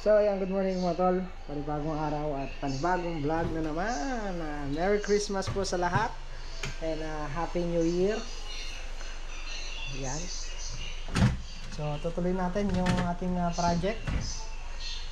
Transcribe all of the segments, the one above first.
So ayan, good morning mga tol. Panibagong araw at panibagong vlog na naman. Merry Christmas po sa lahat and Happy New Year. Ayan. So tutuloy natin yung ating project,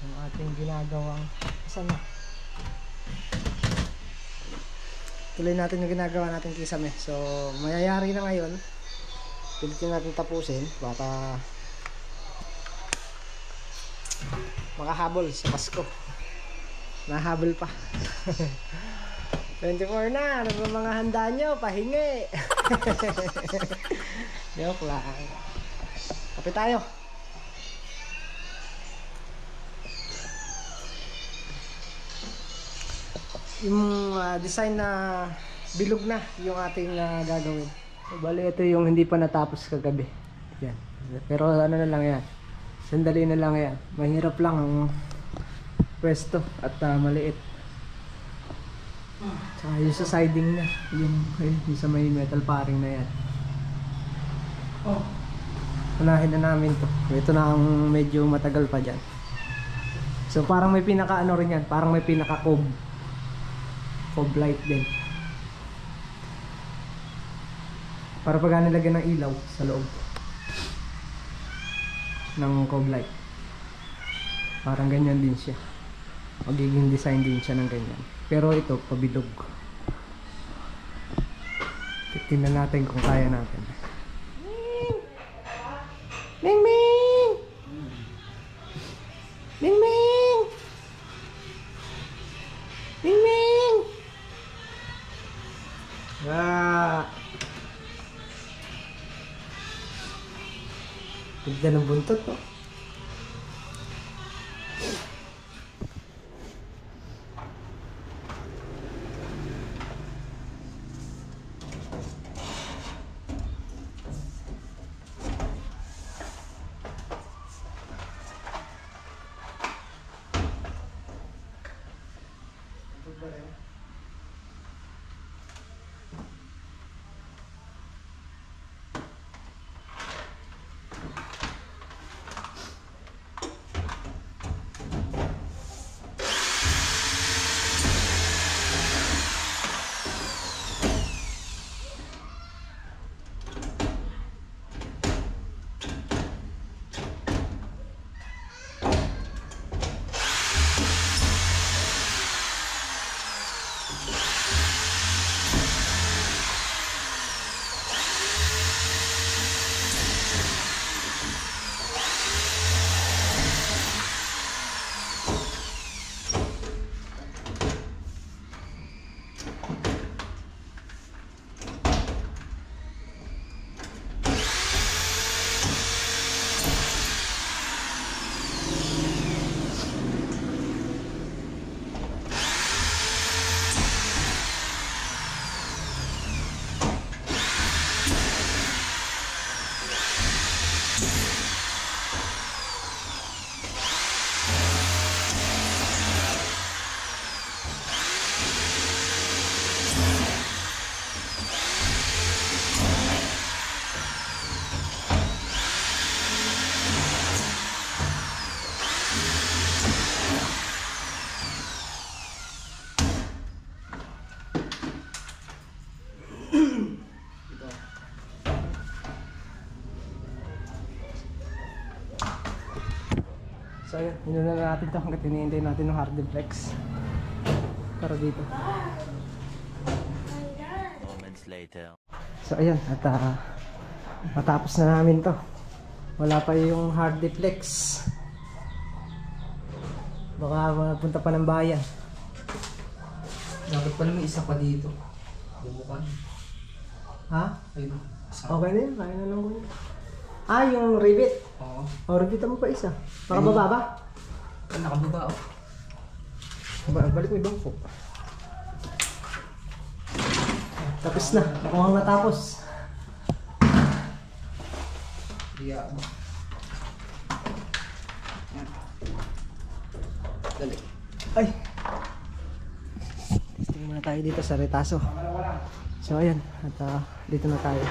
yung ating ginagawang saan na? Tuloy natin yung ginagawa natin kisame. So mayayari na ngayon. Pilitin natin tapusin baka makahabol sa Pasko. Nahabol pa. 24 na. Ano ba mga handa nyo? Pahingi. Joke lang. Kapit tayo. Yung design na bilog na yung ating gagawin. Bali ito yung hindi pa natapos kagabi. Yan. Pero ano na lang yan. Sandali na lang yan. Mahirap lang ang pwesto at maliit. Tsaka yung sa siding na. Yung sa may metal paring na yan. Unahin na namin to. Ito na ang medyo matagal pa dyan. So parang may pinaka ano rin yan. Parang may pinaka cob light din. Para pag nilagyan ng ilaw sa loob ng cob light, parang ganyan din siya, magiging design din siya ng ganyan, pero ito pabilog. Tingnan natin kung kaya natin. Ming Ming! Ming Ming! Ming Ming! Ganda ng buntot to. So ayun, hinuna na natin ito hanggat hinihintay natin ng hardiplex para dito. Moments later. So ayun, at matapos na namin to. Wala pa yung hardiplex. Baka mapunta pa ng bayan. Dapat pala may isa pa dito. Bumukan. Ha? Ayun. Okay na yun, kaya na lang ko yun. Yung rivet. Oo. Rivetan mo pa isa. Nakababa ba? Nakababa oh. Balik mo yung bangko. Tapos na. Mukhang natapos. Diya mo. Dali. Ay! Testing muna tayo dito sa retaso. So ayan. At dito na tayo.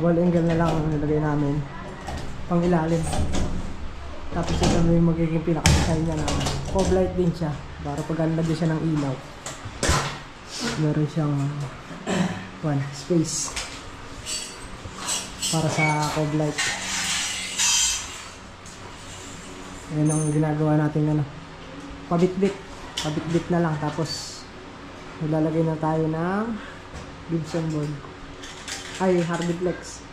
wall angle na lang ang nilagay namin pang ilalim. Tapos ito na yung magiging pinaka-design niya na fog light din siya para pag lagyan siya ng ilaw meron siyang space para sa fog light. Ayan ang ginagawa natin pabitbit na lang, tapos nilalagay na tayo ng Gibson board ay Hardiplex,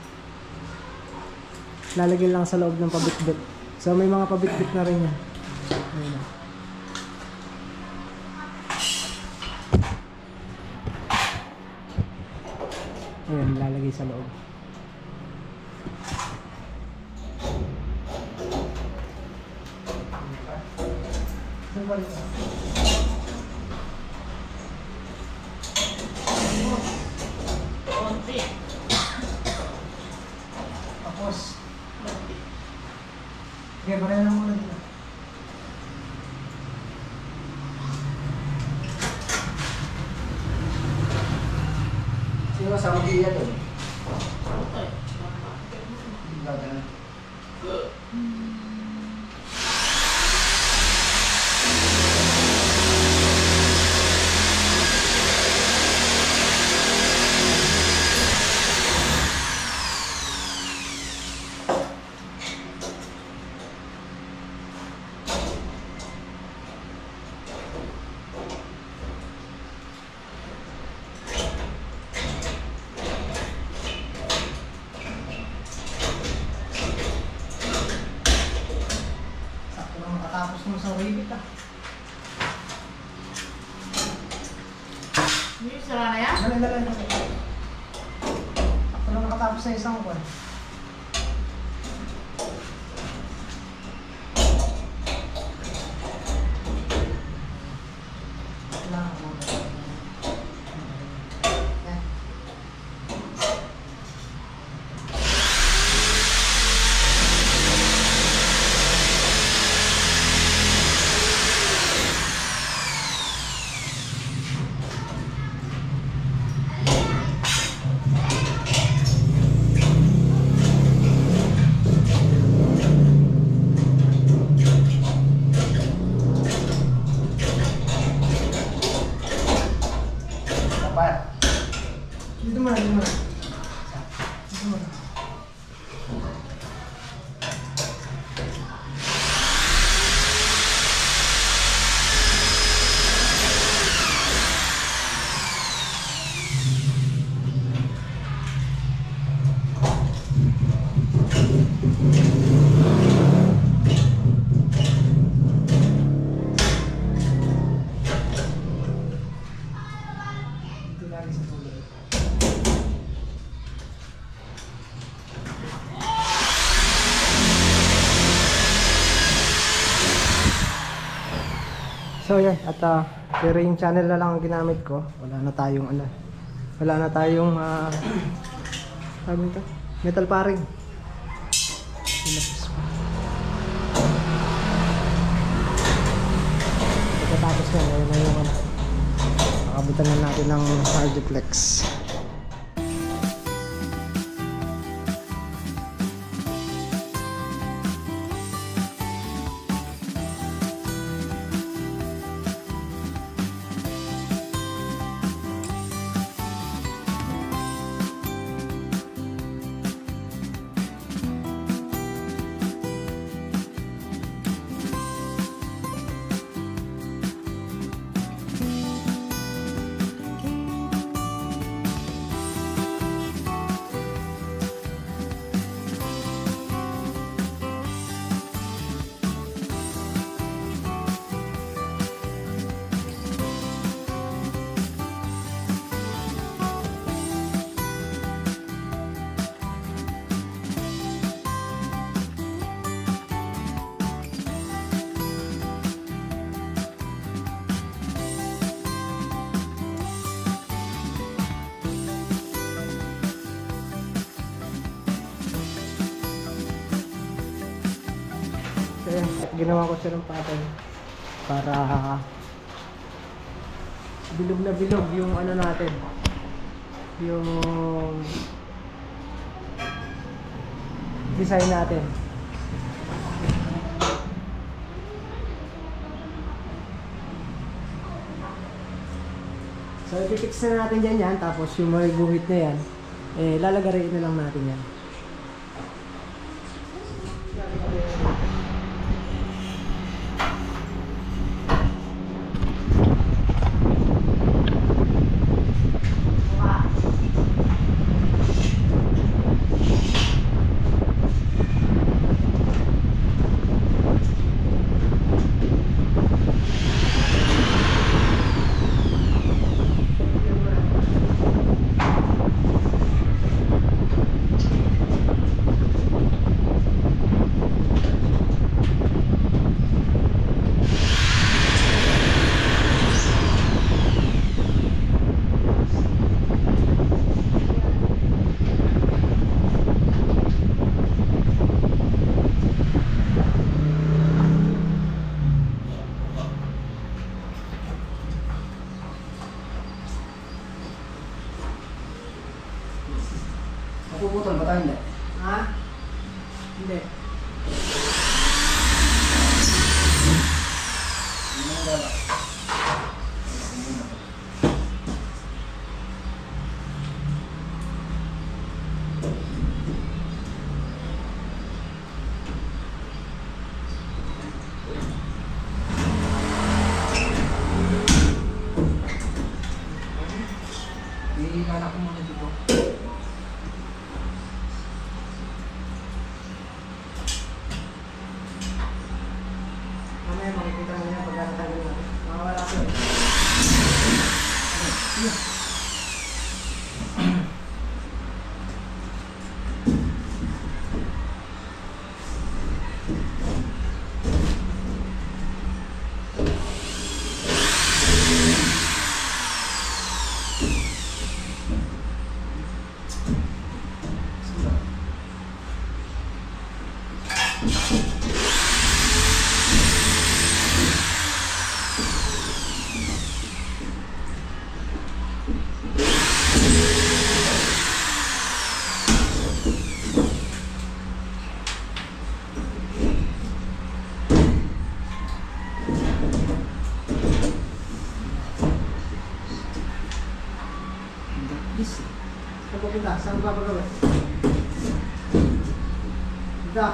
lalagyan lang sa loob ng pabitbit. So may mga pabitbit na rin yan. Ayan, lalagay sa loob. Tapos okay, pareho lang muna dito. Sino kasama diya doon? Tapos mo sa ribit Hindi, sara na yan? Dali. Ako lang nakatapos sa isang kwan. Dito muna. So yan, at pero yung channel na lang ang ginamit ko. Wala na tayong sabi nito, metal paring. Pagkatapos na, ngayon na yung nakabutan na natin ng Hardiplex. Ginawa ko siya ng pattern para bilog na bilog yung ano natin, yung design natin. So, i-fix na natin dyan yan. Tapos, yung mga guhit na yan, lalagarin na lang natin yan. Napuputol ba tayo hindi? Ha? Hindi. Hindi mo gala. Iilalak ko muna dito. Mamaya makikita mo yan pag natatagal natin. Makawala ko eh. Saan pupunta? Saan ba pagawin? Dito.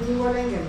Hindi wala yan.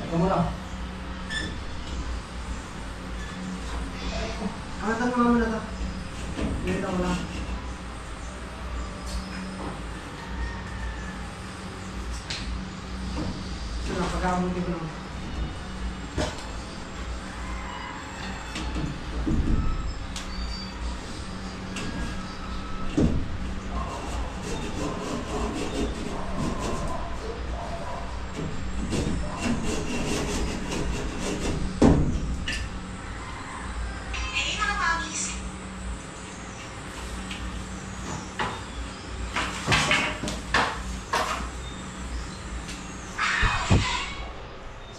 Ikaw mo lang. Angatan mo muna ito. Dito mo lang. kasama dito lang.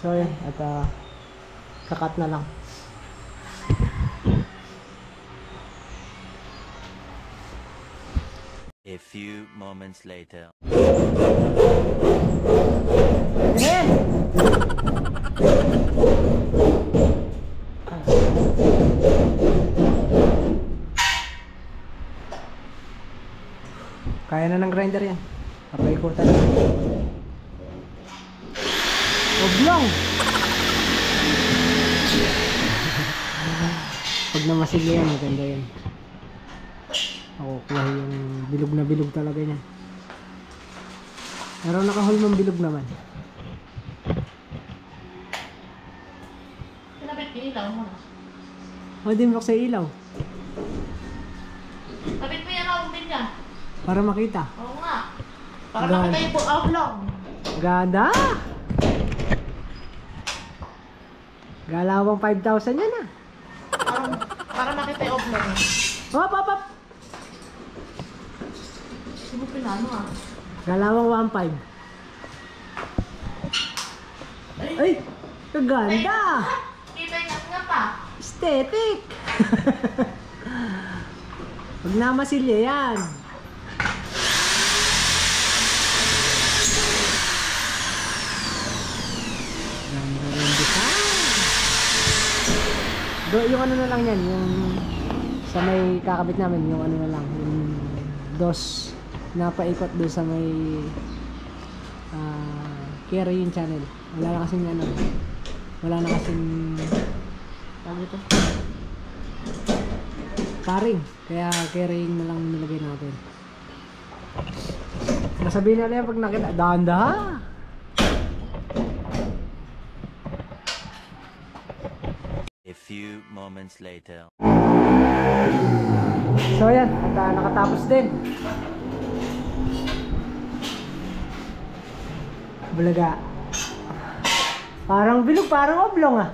So yun, at kakat na lang. A few moments later. Ayan! Kaya na ng grinder yan. Papaikutan na. Oblong! Pag namasigla yan, maganda yan. Nakukuha yung bilog na bilog talaga niya. Pero nakahulmang bilog naman. Pinabit yung ilaw mo na. O, di mo sa ilaw. Tabit mo yan ako din niya. Para makita. Oo nga. Para Gan- makita yung oblong. Ganda! Galawang 5,000 yan ah. Para makita yung oblong. Hop, hop, hop! Hindi mo pinano ah. Galawang 1,500. Ay! Kaganda! Kita yung nga pa. Aesthetic! Pag namasilya yan. Ganda rin design. Yung ano na lang yan, yung sa may kakabit namin, yung ano na lang, yung dos napaikot doon sa may carrying channel. Wala na kasing ano, wala na kasing tawag ito, paring, kaya carrying na lang nilagay natin. Nasabihin na lang pag nakita, danda. A few moments later. So yan, at nakatapos din. Bulaga. Parang bilog, parang oblong ah.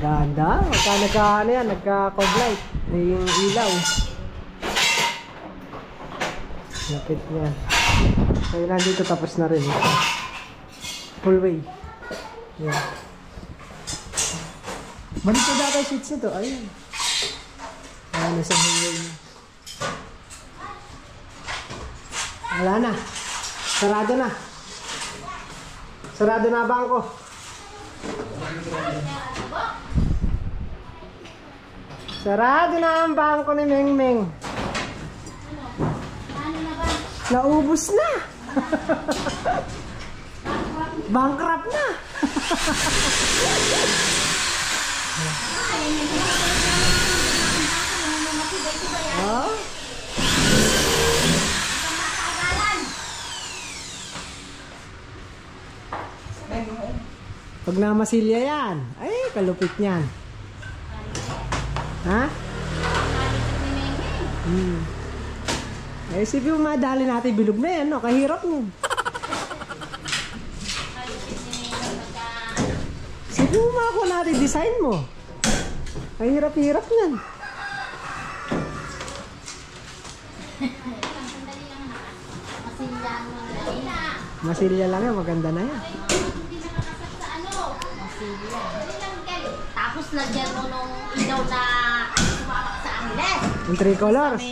Ganda. Magka nagka, ano yan, nagka-cog light. Yung ilaw. Lapit niya. So yun, nandito tapos na rin. Full way. Yan. Balik ko data yung switch nito. Ayun. Ayan, nasa full way niya. Wala na. Sarado na. Sarado na bangko. Sarado na ang bangko ni Mengmeng. Naubos na. Bankrupt na. Oh? Pag namasilya yan, ay kalupit niyan. Ha? Eh, isipin mo madali natin bilog na yan, no? Kahirap mo. Isipin mo makakuha natin design mo. Kahirap-hirap yan. Masilya lang yan, maganda na yan. Tapos lagyan mo nung ilaw na sumamak sa Angeles. Yung three colors.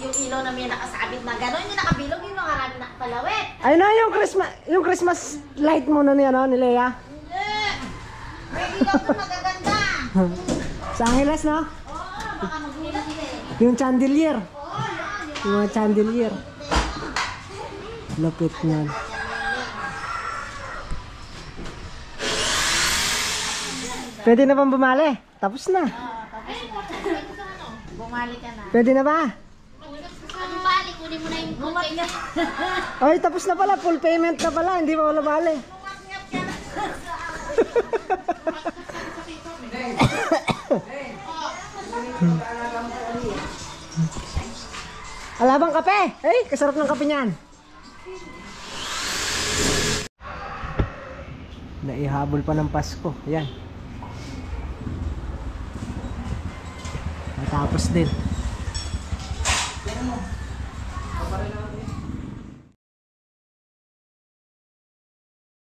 Yung ilaw na may nakasabit na gano'n, yung nakabilog, yung marami na palawit. Ay na, yung Christmas light mo na niya, no, ni Leia. Hindi! May ilaw doon magaganda. Sa Angeles, no? Oo, baka magulat eh. Yung chandelier. Yung mga chandelier. Lapit niyan. Pwede na bang bumali? Tapos na. Bumalik ka na. Pwede na ba? Bumalik kunin mo na yung Ngungat nga. Ay, tapos na pala. Full payment na pala. Hindi pa wala bale. Ngungat ka na. Alabang kape. Ay, kasarap ng kape niyan. Naihabol pa ng Pasko. Ayan. Natapos din.